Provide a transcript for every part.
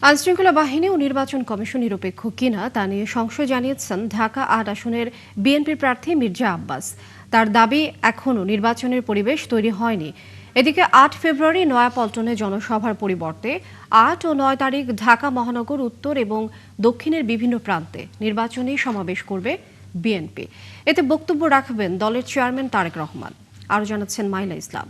আইনশৃঙ্খলা বাহিনী ও নির্বাচন কমিশন নিরপেক্ষ কিনা তা নিয়ে সংশয় জানিয়েছেন ঢাকা ৮ আসনের বিএনপির প্রার্থী মির্জা আব্বাস। তার দাবি, এখনও নির্বাচনের পরিবেশ তৈরি হয়নি। এদিকে ৮ ফেব্রুয়ারি নয়াপল্টনে জনসভার পরিবর্তে ৮ ও ৯ তারিখ ঢাকা মহানগর উত্তর এবং দক্ষিণের বিভিন্ন প্রান্তে নির্বাচনী সমাবেশ করবে বিএনপি। এতে বক্তব্য রাখবেন দলের চেয়ারম্যান তারেক রহমান। আরও জানাচ্ছেন মাইলা ইসলাম।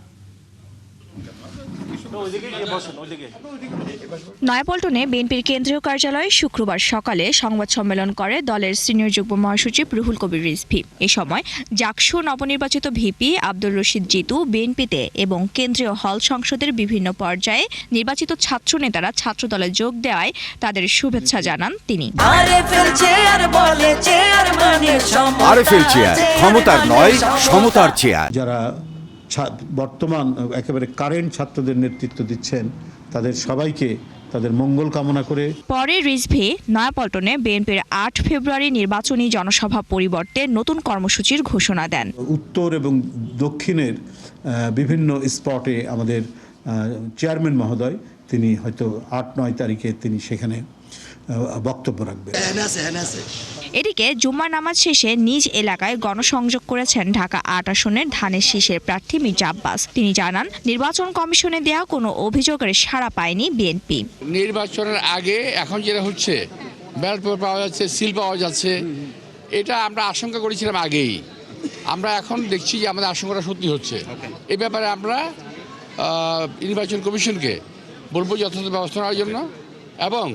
নয়াপল্টনে বিএনপির কেন্দ্রীয় কার্যালয়ে শুক্রবার সকালে সংবাদ সম্মেলন করে দলের সিনিয়র যুগ্ম মহাসচিব রুহুল কবির রিজভী। এ সময় জাকসু নবনির্বাচিত ভিপি আব্দুর রশিদ জিতু বিএনপিতে এবং কেন্দ্রীয় হল সংসদের বিভিন্ন পর্যায়ে নির্বাচিত ছাত্র নেতারা ছাত্রদলে যোগ দেওয়ায় তাদের শুভেচ্ছা জানান তিনি। ক্ষমতার নয়, সমতার চেয়ার। যারা বর্তমান একেবারে কারেন্ট ছাত্রদের নেতৃত্ব দিচ্ছেন তাদের সবাইকে তাদের মঙ্গল কামনা করে পরে রিজভী নয়াপল্টনে বিএনপির ৮ ফেব্রুয়ারি নির্বাচনী জনসভা পরিবর্তে নতুন কর্মসূচির ঘোষণা দেন। উত্তর এবং দক্ষিণের বিভিন্ন স্পটে আমাদের চেয়ারম্যান মহোদয় তিনি হয়তো ৮-৯ তারিখে তিনি সেখানে বক্তব্য রাখবেন। এদিকে জুম্মা নামাজ শেষে নিজ এলাকায় গণসংযোগ করেছেন ঢাকা ৮ আসনের ধানের শীষের প্রার্থী মির্জা আব্বাস। তিনি জানান, নির্বাচন কমিশনে দেয়া কোনো অভিযোগের সাড়া পায়নি বিএনপি। নির্বাচনের আগে এখন যেটা হচ্ছে ব্যালট পেপার পাওয়া যাচ্ছে, সিল পাওয়া যাচ্ছে, এটা আমরা আশঙ্কা করেছিলাম আগেই। আমরা এখন দেখছি যে আমাদের আশঙ্কাটা সত্যি হচ্ছে। এই ব্যাপারে আমরা নির্বাচন কমিশনকে বলবো যথাযথ ব্যবস্থা নেওয়ার জন্য, এবং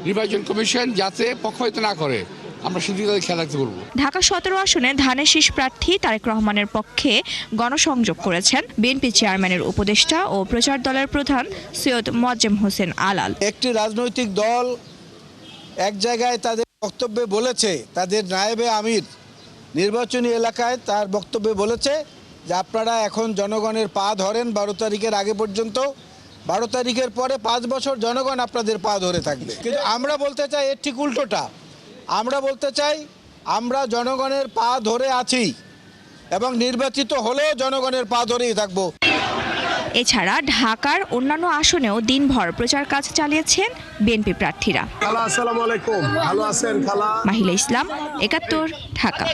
নির্বাচন কমিশন যাতে পক্ষপাত না করে আমরা সেদিকে খেয়াল রাখতে বলবো। ঢাকা ১৭ আসনে ধানের শীষ প্রার্থী তারেক রহমানের পক্ষে গণসংযোগ করেছেন বিএনপি চেয়ারম্যানের উপদেষ্টা ও প্রচার দলের প্রধান সৈয়দ মোয়াজ্জেম হোসেন আলাল। একটি রাজনৈতিক দল এক জায়গায় তাদের বক্তব্যে বলেছে, তাদের নায়েবে আমির নির্বাচনী এলাকায় তার বক্তব্যে বলেছে যে আপনারা এখন জনগণের পা ধরেন ১২ তারিখের আগে পর্যন্ত, ১২ তারিখের পরে ৫ বছর জনগণ আপনাদের পা ধরে থাকবে। কিন্তু আমরা বলতে চাই এর ঠিক উল্টোটা। আমরা বলতে চাই আমরা জনগণের পা ধরে আছি এবং নির্বাচিত হলেও জনগণের পা ধরেই থাকবো। এছাড়া ঢাকার অন্যান্য আসনেও দিনভর প্রচার কাজ চালিয়েছেন বিএনপি প্রার্থীরা। আসসালামু আলাইকুম, ভালো আছেন খালা? মাহিলা ইসলাম, ৭১, ঢাকা।